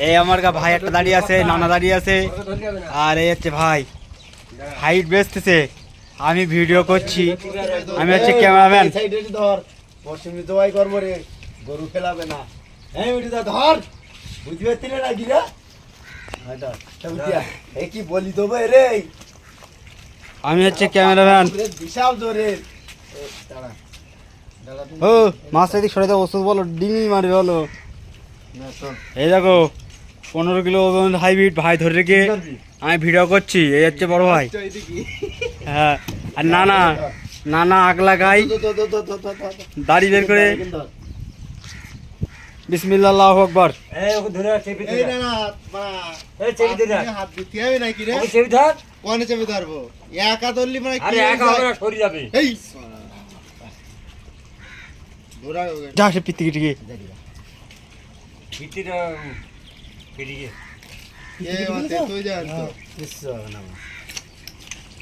এই আমার ভাই একটা দাঁড়িয়ে আছে, নানা দাঁড়িয়ে আছে, আর এই হচ্ছে ভাই হাইট বেচতেছে, আমি ভিডিও করছি, আমি হচ্ছে ক্যামেরাম্যান। গরু খেলাবে না, হ্যাঁ ধর বুঝতে পারছি না গিরা কি বলি দেবো রে, আমি হচ্ছে ক্যামেরাম্যান। বিশাল জোরে ও মাছটা এদিক সরে দাও, ওষুধ বলো, ডিঙি মারবে বলো। এই দেখো 15 কিলো ওজন হাইব্রিড ভাই ধরে রেখে আমি ভিডিও করছি। এই হচ্ছে বড় ভাই, হ্যাঁ। আর নানা নানা আগলা গাই দাড়ি বের করে বিসমিল্লাহ আল্লাহু আকবার। যা সে পিত্তি টিকে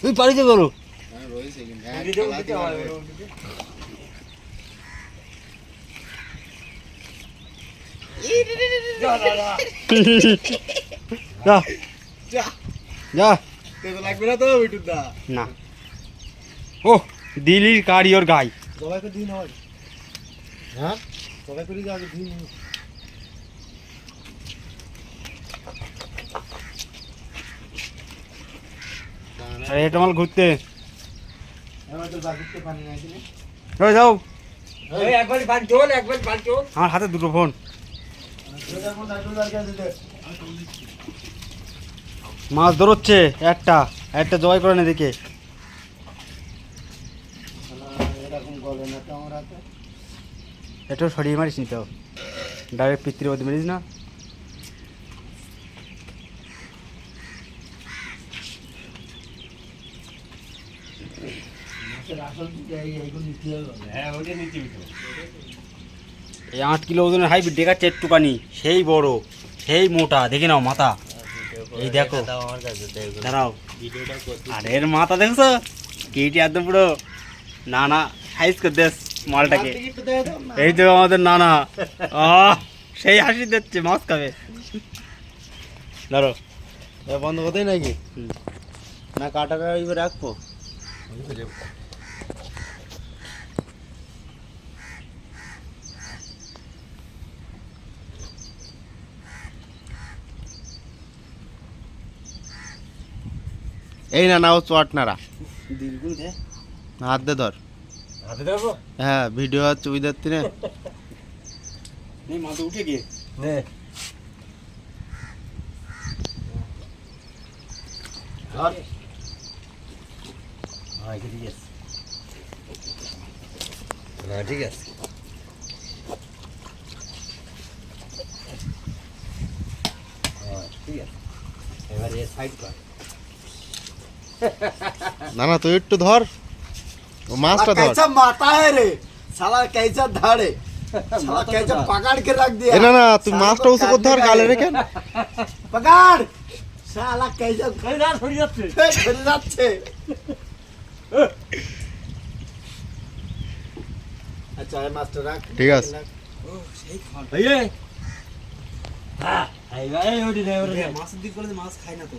তুই পারিতে বলো। লাগবে না তো না, ও দিল্লির কারি ওর গাই সবাই করে দিন হয়, হ্যাঁ সবাই করে যাবে দিন। এটা মাল ঘুরতে যাও, আমার হাতে দুটো ফোন। মাছ ধরছে একটা একটা জবাই করে না দেখে, এটাও সরিয়ে মারিস নি তো, ডাইরেক্ট পিতৃ মধ্যে মারিস না। এই 8 কিলো ওজনের হাইব্রিড দেখাচ্ছে একটুখানি, সেই বড় সেই মোটা, দেখে নাও মাথা, এই দেখো দাঁড়াও, আর এর মাথা দেখছো কেটে একদম পুরো নানা সাইজ করে দেশ মালটাকে। এই তো আমাদের নানা, সেই হাসি দিচ্ছে, মাছ খাবে। ধরো বন্ধ করতে নাকি না, কাটা রাখবো। এই না নাও চট নাড়া, হাত দে ধর, হাতে ধরবো, হ্যাঁ ভিডিও হচ্ছে ওই ধরতে না, মাথা উঠে গিয়ে ঠিক আছে। এবারে সাইড কর। না না তুই একটু ধর, ও মাছটা ধর। कैसा माता है रे साला, कैसा धाड़े साला, कैसा पकड़ के रख दिया। এ না না তুই মাছটা উঁচু করে ধর, গালে রেখে पकड़ साला, कैसा ছড়ি যাচ্ছে। खेल যাচ্ছে। अच्छा है मास्टर रख, ঠিক আছে। মাছের দিক করে মাছ খায় না তো,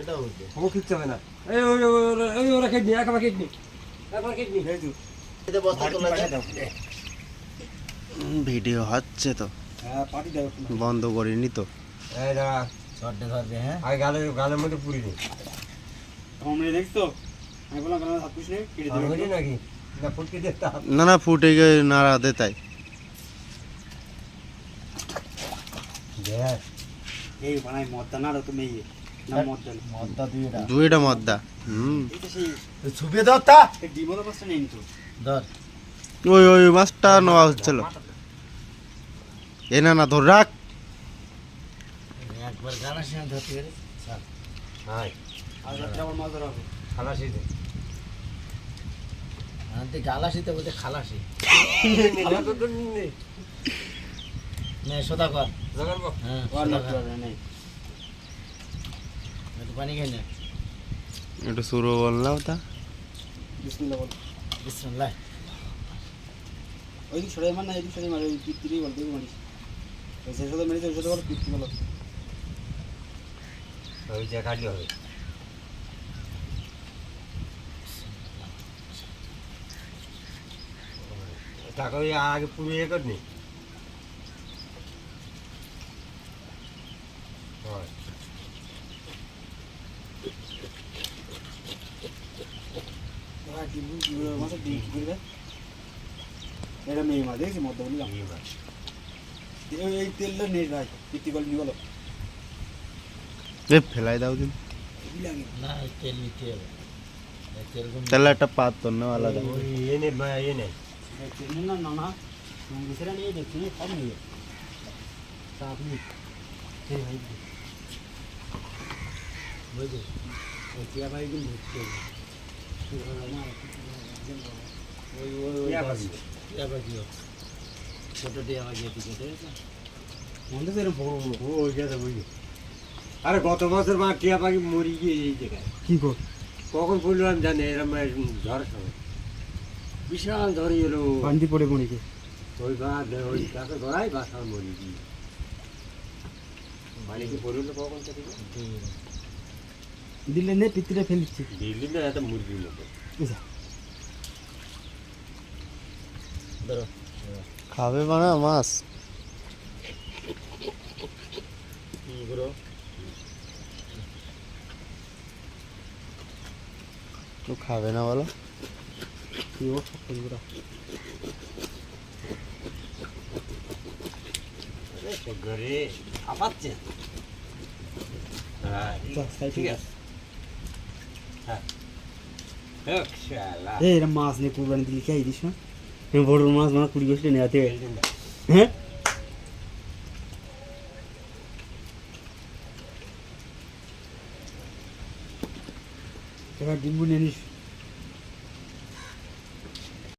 এটা হচ্ছে ও কিচ্ছু হবে না। এই ওরা খেয়ে নি, একবার খেয়ে নি, একবার খেয়ে নি। এটা বস্তা তোলা যায়। ভিডিও হচ্ছে তো, হ্যাঁ পাটি দাও, বন্ধ করিনি তো। এই না শর্টে ধরবে, হ্যাঁ আগে গালের মধ্যে পুরি নি। তোমরা দেখছো আমি বললাম গালের হাত পুষ নেই, কেটে দিবি নাকি না, ফুটকে দে তা। না না ফুটে গিয়ে নাড়া দে তাই। দেখ এই বানাই মদটা না রে, তুমি না মদটা মদ্দা দুইটা দুইটা মদ্দা। এটা সেই ছুপে ধর তা এই ডিমোলা পাঁচটা নেই তো। ধর, ওই ওই মাছটা নেওয়া হচ্ছিল। এ না না ধর রাখ, একবার গানা শুনে ধরতে গেলে স্যার হাই আর রাত্রে আবার মাছ ধরা হবে খালাসি দে। আনতে গালাসিতে বলতে খালাসি খালা তো নেই নে সোদা কর, জাগারবো হ্যাঁ আর না সোদা কর। করে নেই। একটু পানি খেয়ে নে, একটু শুরু বললাম তা। বিসমিল্লাহ বল। বিসমিল্লাহ। ওই দিক সরে মার না, এদিক সরে মার, ওই পিত্তিরই বল, তুই মারিস। ওই শেষ হতে মেরেছে, ওই সাথে বল, পিত্তি বলো। ওই যে খালি হবে টাকা ওই আগে পুরো ইয়ে করনি হয় এটা মেয়ে মাছ দেখেছি মধ্যে বললাম, এই মাছ এই তেলটা নেই ভাই, পিত্তি বল নিয়ে বলো। ফেলাই দাও দিন লাগে না তেল নিতে হবে তাহলে একটা পাত্র না আলাদা ওই এনে এনে তেল না না না সেটা নিয়ে দেখছি সব নিয়ে আপনি হ্যাঁ ভাই বুঝলি ওই টিয়া ভাই কিন্তু ধরতে হবে ওই ওই ওই টিয়া ভাই দিও ছোট টিয়া ভাই দিয়ে দিকে ঠিক আছে মনে তো এরকম বড় বড় ওই গেছে বুঝলি আরে গত বছর মা টিয়া পাখি মরি গিয়ে এই জায়গায় কি কর কখন পড়লো আমি জানি এরম ঝড় সময় বিশাল ঝড় এলো বান্দি পড়ে মনিকে ওই ওই গাছে গড়াই বাসা মরি গিয়ে মানে কি পড়লো কখন থেকে দিলে নে পিত্তিটা ফেলে দিচ্ছে দিল্লি না এত মুরগির মতো ধরো খাবে বানা মাছ গুলো তো খাবে না বলো কি ও গুলো ঘরে আপাচ্ছে হ্যাঁ ঠিক আছে হ্যাঁ এরম মাছ নিয়ে কুরবানি দিলে খাই দিস না বড় মাছ মানে 20 বছর নেওয়াতে হ্যাঁ এবার ডিম্বু নিয়ে নিস